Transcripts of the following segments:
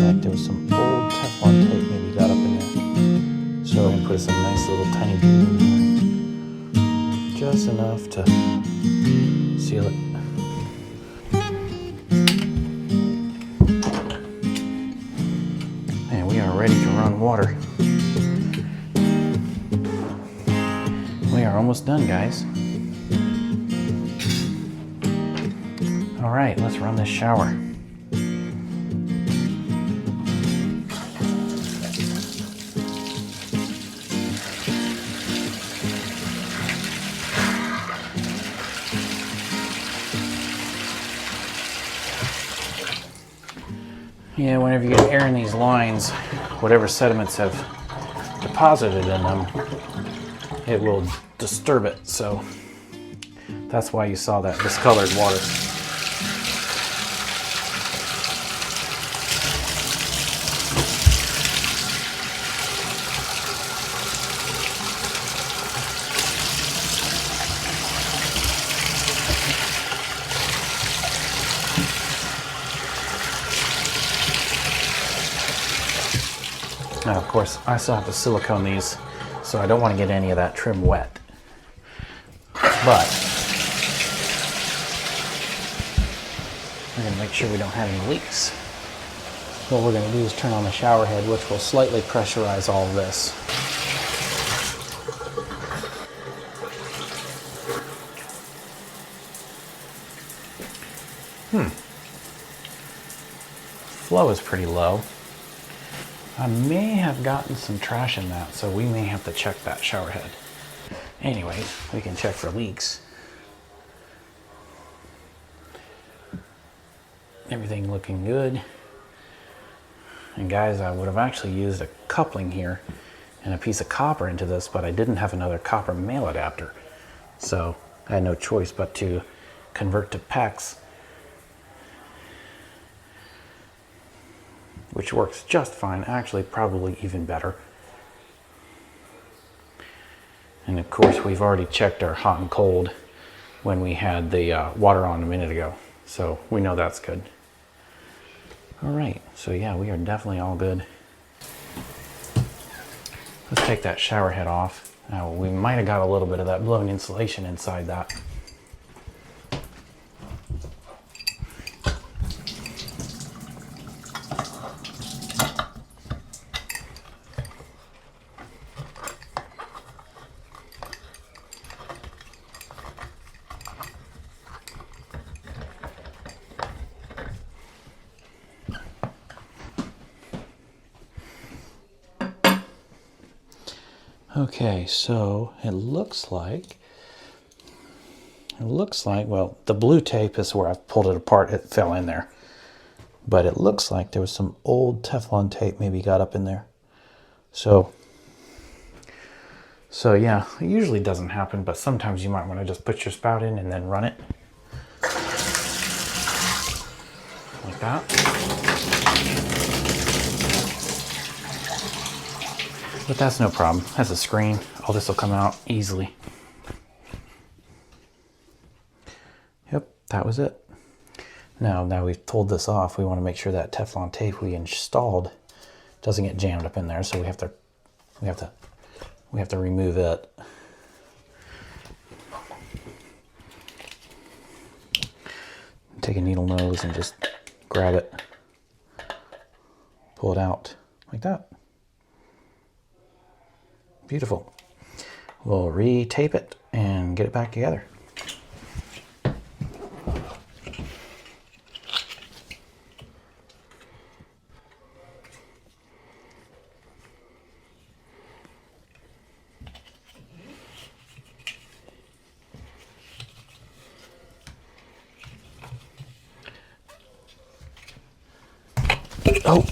like there was some old Teflon tape maybe got up in there. So I'm going to put some nice little tiny bead in there. Just enough to seal it. And we are ready to run water. We are almost done, guys. All right, let's run this shower. Yeah, whenever you get air in these lines, whatever sediments have deposited in them, it will disturb it. So that's why you saw that discolored water. Now, of course, I still have to silicone these, so I don't want to get any of that trim wet. But we're going to make sure we don't have any leaks. What we're going to do is turn on the shower head, which will slightly pressurize all of this. Flow is pretty low. I may have gotten some trash in that, so we may have to check that shower head. Anyway, we can check for leaks. Everything looking good. And guys, I would have actually used a coupling here and a piece of copper into this, but I didn't have another copper male adapter. So I had no choice but to convert to PEX, which works just fine, actually probably even better. And of course, we've already checked our hot and cold when we had the water on a minute ago, so we know that's good. All right, so yeah, we are definitely all good. Let's take that shower head off. Now, we might have got a little bit of that blown insulation inside that. Okay, so it looks like, well, the blue tape is where I've pulled it apart. It fell in there. But it looks like there was some old Teflon tape maybe got up in there. So yeah, it usually doesn't happen, but sometimes you might want to just put your spout in and then run it. Like that. But that's no problem. That's a screen. All this will come out easily. Yep, that was it. Now we've pulled this off, we want to make sure that Teflon tape we installed doesn't get jammed up in there, so we have to remove it. Take a needle nose and just grab it, pull it out like that. Beautiful. We'll re-tape it and get it back together. Oh!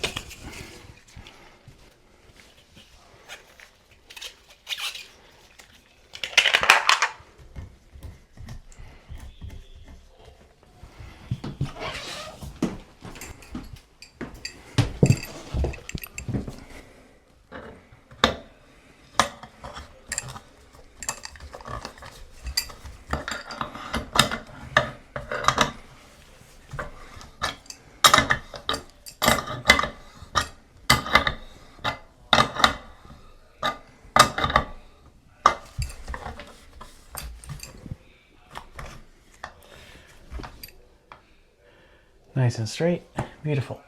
Nice and straight. Beautiful.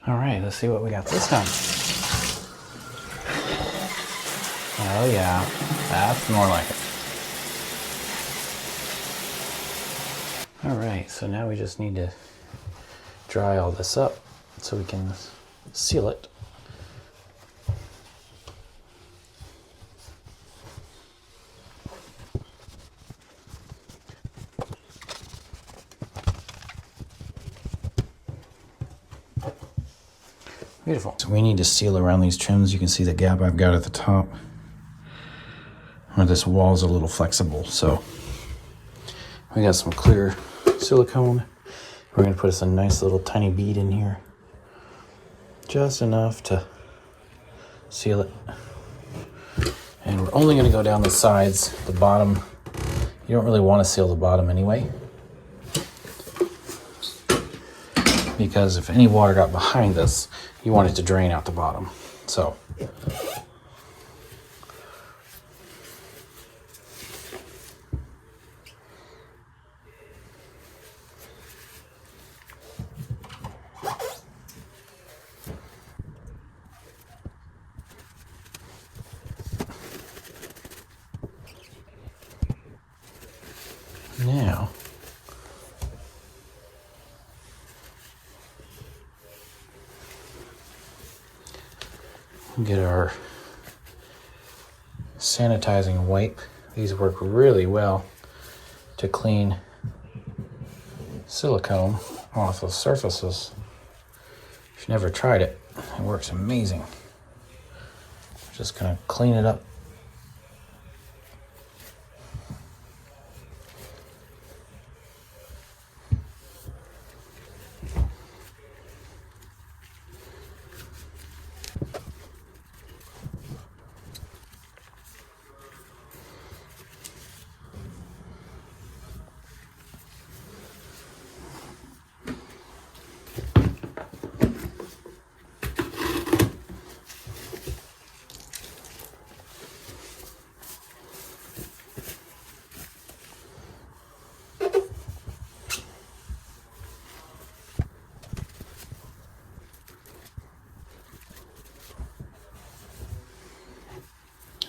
All right, let's see what we got this time. Oh yeah, that's more like it. All right, so now we just need to dry all this up so we can seal it. Beautiful. So we need to seal around these trims. You can see the gap I've got at the top where this wall's a little flexible. So we got some clear silicone. We're gonna put us a nice little tiny bead in here. Just enough to seal it. And we're only gonna go down the sides. The bottom, you don't really wanna seal the bottom anyway, because if any water got behind this, you want it to drain out the bottom. So now get our sanitizing wipe. These work really well to clean silicone off of surfaces. If you've never tried it, it works amazing. Just gonna clean it up.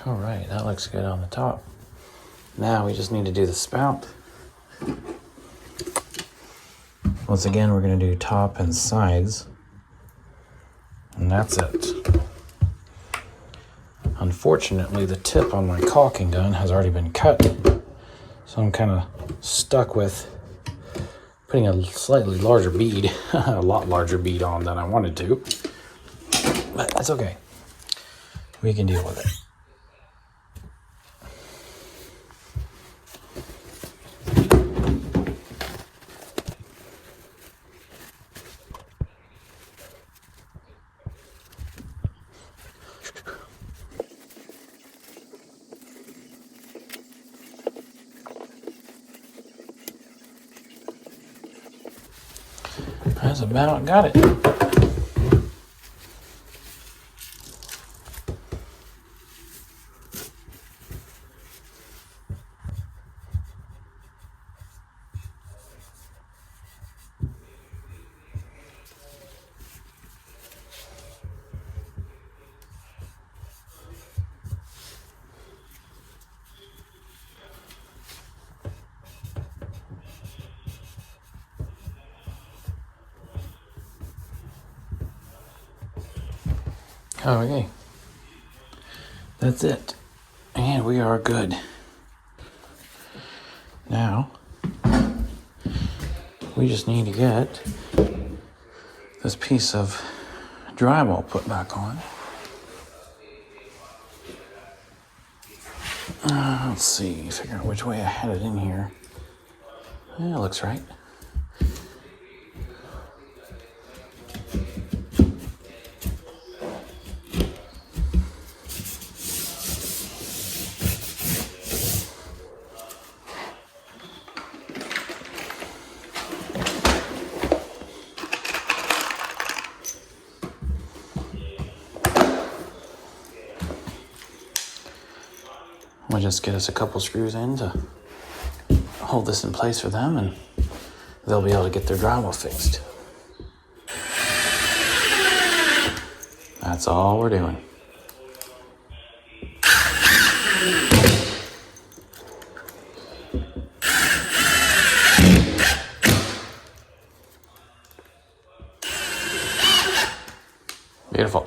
All right, that looks good on the top. Now we just need to do the spout. Once again, we're going to do top and sides. And that's it. Unfortunately, the tip on my caulking gun has already been cut. So I'm kind of stuck with putting a slightly larger bead, a lot larger bead on than I wanted to. But that's okay. We can deal with it. That's about got it. Okay, that's it, and we are good. Now, we just need to get this piece of drywall put back on. Let's see, figure out which way I had it in here. Yeah, it looks right. We'll just get us a couple screws in to hold this in place for them, and they'll be able to get their drywall fixed. That's all we're doing. Beautiful.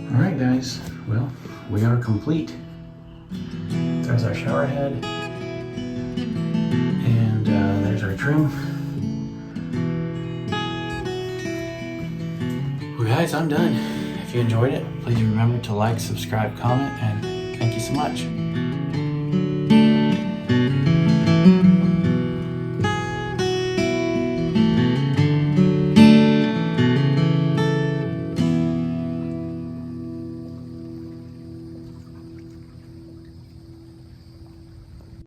All right, guys. Well, we are complete. There's our shower head, and there's our trim. Well, guys, I'm done. If you enjoyed it, please remember to like, subscribe, comment, and thank you so much.